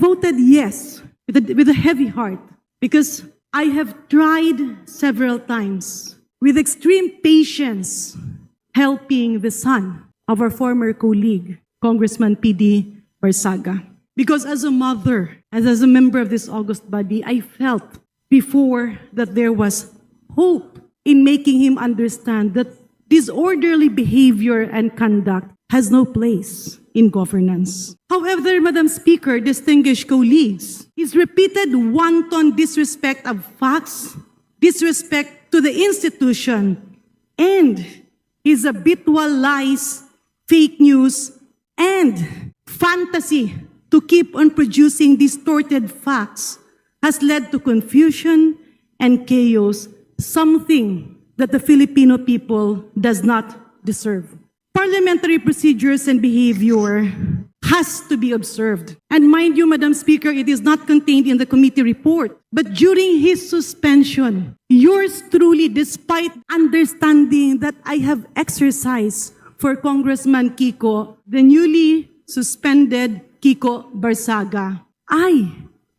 voted yes with a heavy heart because I have tried several times with extreme patience helping the son of our former colleague, Congressman P.D. Barsaga. Because as a mother, and as a member of this august body, I felt before that there was hope in making him understand that disorderly behavior and conduct has no place in governance. However, Madam Speaker, distinguished colleagues, his repeated wanton disrespect of facts, disrespect to the institution, and his habitual lies, fake news, and fantasy to keep on producing distorted facts has led to confusion and chaos, something that the Filipino people does not deserve. Parliamentary procedures and behavior has to be observed. And mind you, Madam Speaker, it is not contained in the committee report. But during his suspension, yours truly, despite understanding that I have exercised for Congressman Kiko, the newly suspended Kiko Barsaga, I,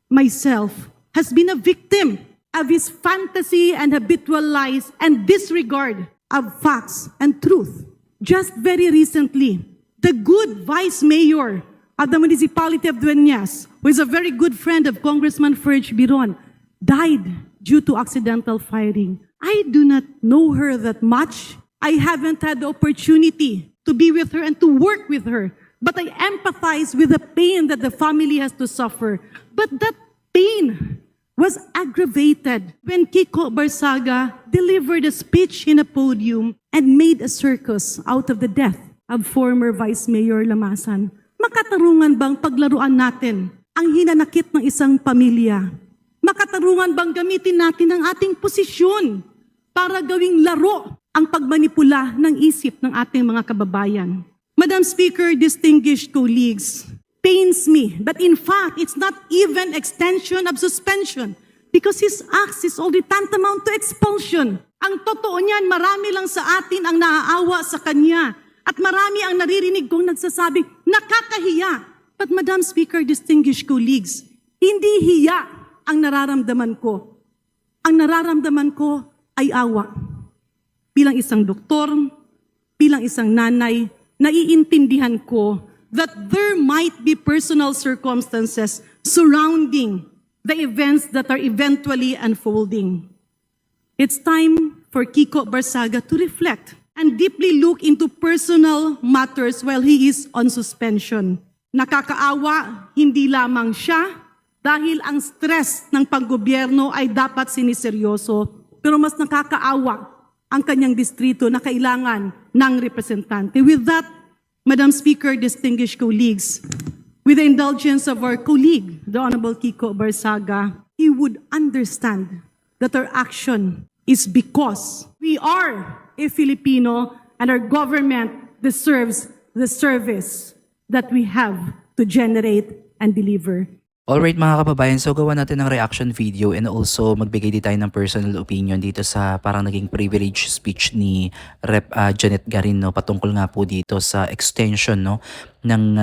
myself, has been a victim of his fantasy and habitual lies and disregard of facts and truth. Just very recently, the good vice mayor of the municipality of Dueñas, who is a very good friend of Congressman Ferj Biron, died due to accidental firing. I do not know her that much. I haven't had the opportunity to be with her and to work with her. But I empathize with the pain that the family has to suffer. But that pain was aggravated when Kiko Barsaga delivered a speech in a podium and made a circus out of the death of former Vice Mayor Lamasan. Makatarungan bang paglaruan natin ang hinanakit ng isang pamilya? Makatarungan bang gamitin natin ang ating posisyon para gawing laro ang pagmanipula ng isip ng ating mga kababayan? Madam Speaker, distinguished colleagues, pains me that in fact, it's not even extension of suspension because his acts is already tantamount to expulsion. Ang totoo niyan, marami lang sa atin ang naaawa sa kanya at marami ang naririnig kong nagsasabing, nakakahiya. But Madam Speaker, distinguished colleagues, hindi hiya ang nararamdaman ko. Ang nararamdaman ko ay awa. Bilang isang doktor, bilang isang nanay, naiintindihan ko that there might be personal circumstances surrounding the events that are eventually unfolding. It's time for Kiko Barsaga to reflect and deeply look into personal matters while he is on suspension. Nakakaawa, hindi lamang siya, dahil ang stress ng panggobyerno ay dapat siniseryoso, pero mas nakakaawa ang kanyang distrito na kailangan ng representante. With that, Madam Speaker, distinguished colleagues, with the indulgence of our colleague, the Honorable Kiko Barsaga, he would understand that our action is because we are a Filipino and our government deserves the service that we have to generate and deliver. Alright mga kababayan, so gawa natin ng reaction video and also magbigay din tayo ng personal opinion dito sa parang naging privilege speech ni Rep. Janet Garin, no, patungkol nga po dito sa extension, no, ng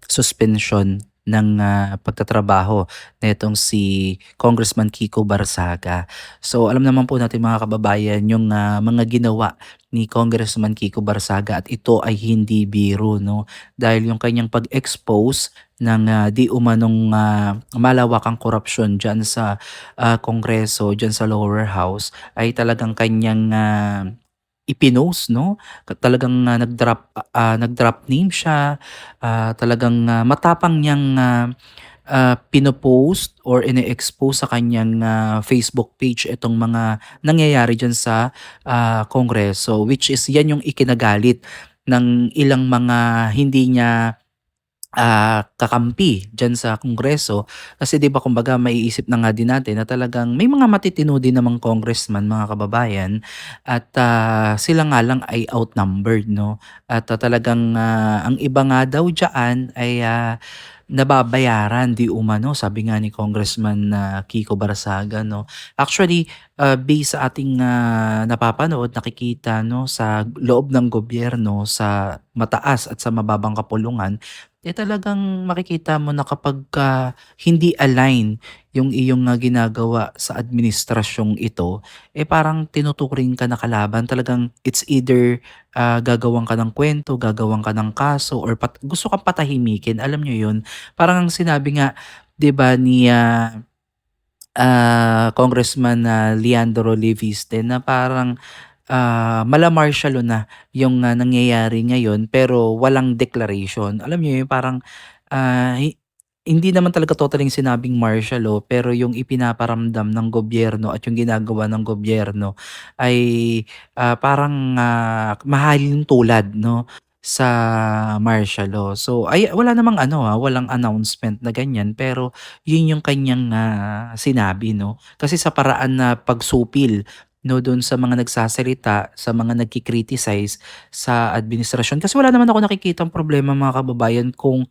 suspension ng pagtatrabaho na itong si Congressman Kiko Barsaga. So alam naman po natin mga kababayan yung mga ginawa ni Congressman Kiko Barsaga at ito ay hindi biro, no, dahil yung kanyang pag-expose ng di umanong malawakang korupsyon dyan sa Kongreso, dyan sa lower house ay talagang kanyang ipinost, no? Talagang nag-drop name siya, talagang matapang niyang pinopost or ine-expose sa kanyang Facebook page itong mga nangyayari dyan sa Kongreso, which is yan yung ikinagalit ng ilang mga hindi niya kakampi dyan sa Kongreso. Kasi di ba kumbaga maiisip na nga din natin na talagang may mga matitino din namang congressman mga kababayan at sila nga lang ay outnumbered, no? At talagang ang iba nga daw dyan ay nababayaran di umano, sabi nga ni Congressman Kiko Barsaga, no. Actually, based sa ating napapanood, nakikita, no, sa loob ng gobyerno, sa mataas at sa mababang kapulungan, talagang makikita mo na kapagka hindi align yung iyong ginagawa sa administrasyong ito, parang tinuturing ka na kalaban. Talagang it's either gagawan ka ng kwento, gagawan ka ng kaso, or gusto kang patahimikin. Alam niyo yun? Parang ang sinabi nga, 'di ba, ni Congressman Leandro Leviste, na parang mala martial law na yung nangyayari ngayon pero walang declaration. Alam niyo yun, parang hindi naman talaga totaling sinabing martial law, pero yung ipinaparamdam ng gobyerno at yung ginagawa ng gobyerno ay parang mahalin tulad, 'no, sa martial law. So ay wala namang ano, walang announcement na ganyan, pero yun yung kanyang sinabi, 'no. Kasi sa paraan na pagsupil, 'no, dun sa mga nagsasalita, sa mga nagki-criticize sa administrasyon. Kasi wala naman ako nakikitang problema, mga kababayan, kung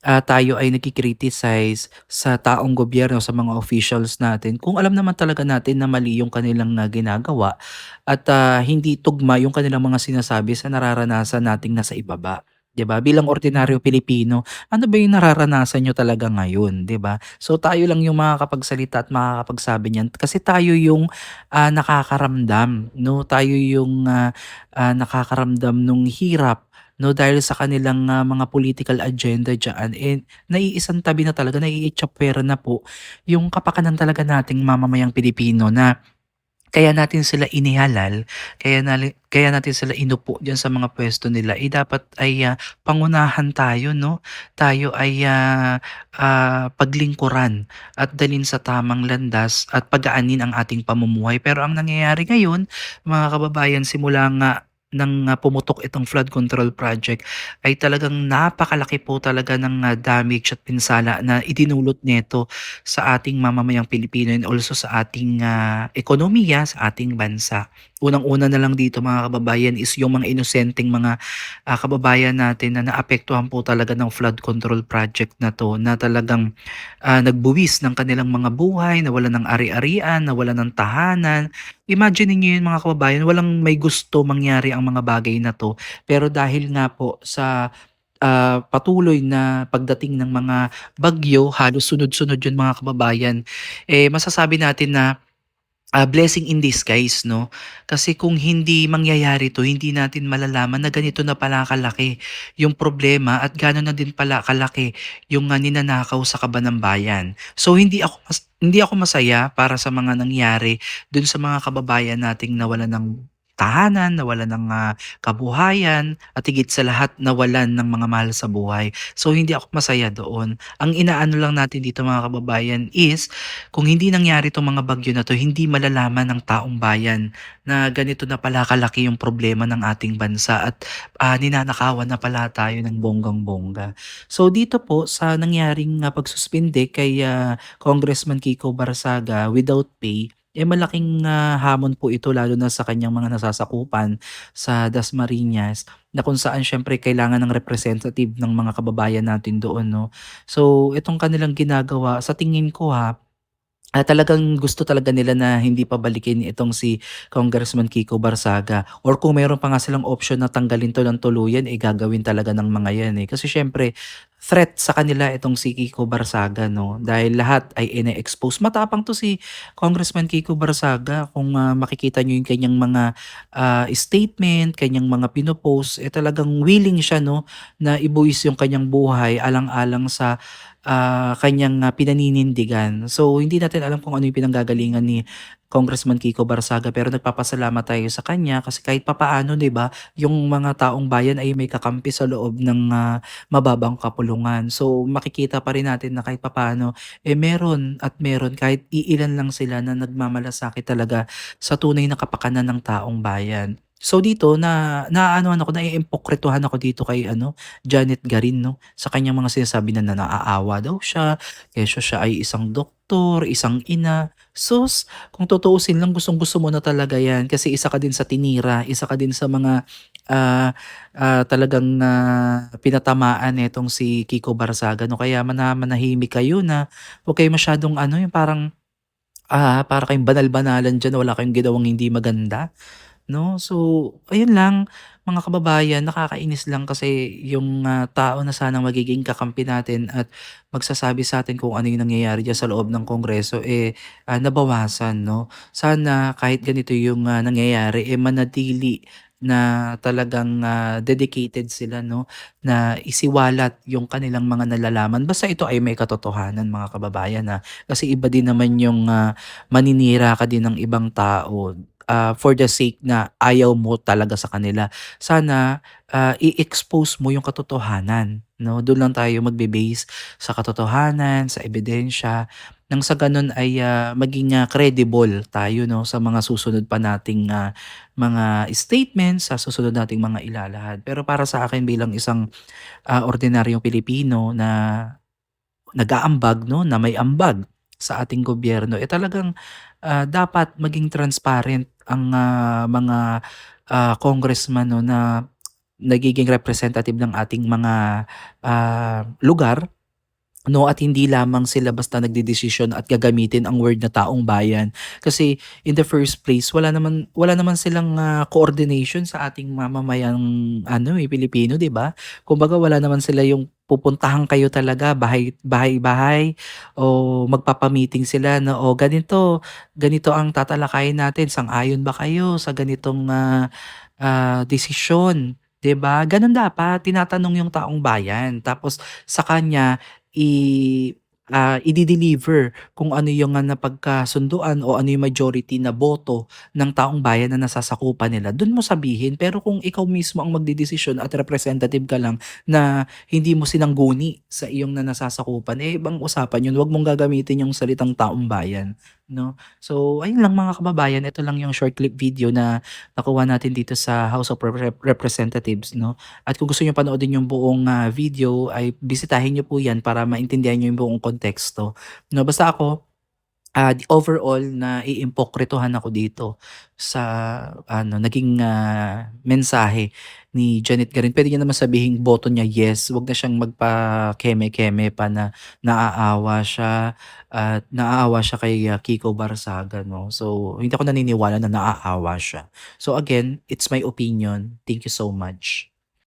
tayo ay nagki-criticize sa taong gobyerno, sa mga officials natin, kung alam naman talaga natin na mali yung kanilang ginagawa at hindi tugma yung kanilang mga sinasabi sa nararanasan nating nasa ibaba. 'Di ba? Bilang ordinaryo Pilipino, ano ba yung nararanasan nyo talaga ngayon, 'di ba? So tayo lang yung makakapagsalita at makakapagsabi niyan kasi tayo yung nakakaramdam, 'no? Tayo yung nakakaramdam nung hirap, 'no, dahil sa kanilang mga political agenda diyan, naiisang tabi na talaga, naiitsapuwera na po yung kapakanan talaga nating mamamayang Pilipino, na kaya natin sila inihalal, kaya natin sila inupo diyan sa mga puwesto nila, dapat ay pangunahan tayo, 'no? Tayo ay paglingkuran at dalhin sa tamang landas at pagaanin ang ating pamumuhay. Pero ang nangyayari ngayon, mga kababayan, simula nga ng pumutok itong flood control project, ay talagang napakalaki po talaga ng damage at pinsala na idinulot nito sa ating mamamayang Pilipino and also sa ating ekonomiya, sa ating bansa. Unang-una na lang dito, mga kababayan, is yung mga inosenteng mga kababayan natin na naapektuhan po talaga ng flood control project na to, na talagang nagbuwis ng kanilang mga buhay, nawalan ng ari-arian, nawalan ng tahanan. Imagine niyo yun, mga kababayan, walang may gusto mangyari ang mga bagay na to. Pero dahil nga po sa patuloy na pagdating ng mga bagyo, halos sunod-sunod yun, mga kababayan, masasabi natin na blessing in disguise, 'no? Kasi kung hindi mangyayari 'to, hindi natin malalaman na ganito na pala kalaki yung problema at gaano na din pala kalaki yung ninanakaw sa kaban ng bayan. So hindi ako masaya para sa mga nangyari dun sa mga kababayan nating nawalan ng tahanan, nawalan ng kabuhayan, at higit sa lahat nawalan ng mga mahal sa buhay. So hindi ako masaya doon. Ang inaano lang natin dito, mga kababayan, is kung hindi nangyari 'tong mga bagyo na 'to, hindi malalaman ng taong bayan na ganito na pala kalaki yung problema ng ating bansa at ninanakawan na pala tayo ng bonggang-bongga. So dito po sa nangyaring pagsuspinde kay Congressman Kiko Barsaga without pay, malaking hamon po ito, lalo na sa kanyang mga nasasakupan sa Dasmariñas, na kung saan siyempre kailangan ng representative ng mga kababayan natin doon, 'no. So itong kanilang ginagawa, sa tingin ko, talagang gusto talaga nila na hindi pabalikin itong si Congressman Kiko Barsaga, or kung meron pa nga silang option na tanggalin 'to ng tuluyan, gagawin talaga ng mga 'yan, Kasi siyempre threat sa kanila itong si Kiko Barsaga, 'no, dahil lahat ay ine-expose. Matapang 'to si Congressman Kiko Barsaga, kung makikita niyo yung kanyang mga statement, kanyang mga pino-post, talagang willing siya, 'no, na ibuwis yung kanyang buhay alang-alang sa kanyang pinaninindigan. So, hindi natin alam kung ano yung pinanggagalingan ni Congressman Kiko Barsaga, pero nagpapasalamat tayo sa kanya kasi kahit papaano, 'di ba, yung mga taong bayan ay may kakampi sa loob ng mababang kapulungan. So, makikita pa rin natin na kahit papaano, meron at meron, kahit iilan lang sila, na nagmamalasakit talaga sa tunay na kapakanan ng taong bayan. So dito naaanuhan ako, naiimpokrituhan ako dito kay Janet Garin, 'no, sa kanyang mga sinasabi na naaawa daw siya, kesyo siya ay isang doktor, isang ina. Sus, kung tutuusin lang, gustong-gusto mo na talaga 'yan kasi isa ka din sa tinira, isa ka din sa mga talagang pinatamaan nitong si Kiko Barsaga, 'no. Kaya manahimik kayo, na huwag kayo masyadong yung parang para kayong banal-banalan diyan, na wala kayong ginawang hindi maganda. 'no? So, ayun lang mga kababayan, nakakainis lang kasi yung, tao na sanang magiging kakampi natin at magsasabi sa atin kung ano yung nangyayari diyan sa loob ng kongreso, nabawasan 'no. Sana kahit ganito yung, nangyayari, manatili na talagang, dedicated sila 'no, na isiwalat yung kanilang mga nalalaman basta ito ay may katotohanan mga kababayan, Kasi iba din naman yung, maninira ka din ng ibang tao, for the sake na ayaw mo talaga sa kanila. Sana, i-expose mo yung katotohanan 'no, dun lang tayo magbe-base sa katotohanan, sa ebidensya, nang sa ganun ay, maging, credible tayo 'no, sa mga susunod pa nating, mga statements, sa susunod nating mga ilalahad. Pero para sa akin bilang isang, ordinaryong Pilipino na nag-aambag 'no, na may ambag sa ating gobyerno, talagang, dapat maging transparent ang, mga, congressman 'no, na nagiging representative ng ating mga, lugar 'no, at hindi lamang sila basta nagdedesisyon at gagamitin ang word na taong bayan. Kasi in the first place wala naman silang, coordination sa ating mamamayang ano, Pilipino, 'di ba? Kumbaga wala naman sila yung pupuntahan kayo talaga bahay-bahay o magpapa-meeting sila na, "O ganito, ganito ang tatalakayin natin, sang-ayon ba kayo sa ganitong, desisyon?" 'Di ba? Gano'n dapat, tinatanong yung taong bayan tapos sa kanya ide-deliver kung ano yung, napagkasunduan o ano yung majority na boto ng taong bayan na nasasakupan nila, dun mo sabihin. Pero kung ikaw mismo ang magdedesisyon at representative ka lang na hindi mo sinangguni sa iyong na nasasakupan, ibang usapan yun. Wag mong gagamitin yung salitang taong bayan, 'no? So, ayun lang mga kababayan, ito lang yung short clip video na nakuha natin dito sa House of Representatives, 'no? At kung gusto niyo panoodin yung buong, video ay bisitahin niyo po 'yan para maintindihan niyo yung buong konteksto, 'no. Basta ako, overall naiimpokrituhan ako dito sa ano, naging, mensahe ni Janet Garin. Puwede niya naman sabihing boto niya yes, 'wag na siyang magpa-keme-keme pa na naaawa siya kay, Kiko Barsaga 'no. So, hindi ako naniniwala na naaawa siya. So again, it's my opinion. Thank you so much.